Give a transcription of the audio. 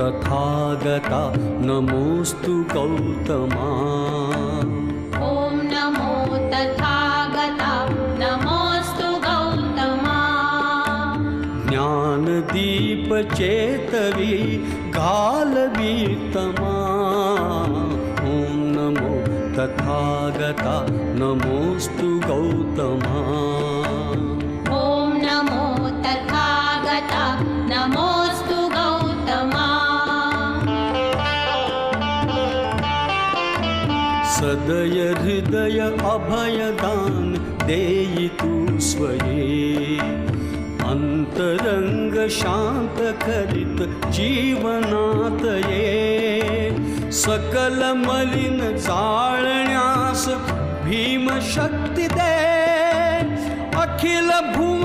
तथागता नमोऽस्तु गौतमा। ॐ नमो तथागता नमोऽस्तु गौतमा। ज्ञानदीपचेतवी गालवीतमा। ॐ नमो तथागता नमोऽस्तु गौतमा। ॐ नमो तथागता नमोऽस्तु गौतमा। सदय हृदय अभयदान देयि तू स्वये। अंतरंग शांत करित जीवनात ये। सकल मलिन जाळण्यास भीम शक्ती दे। अखिल भुवन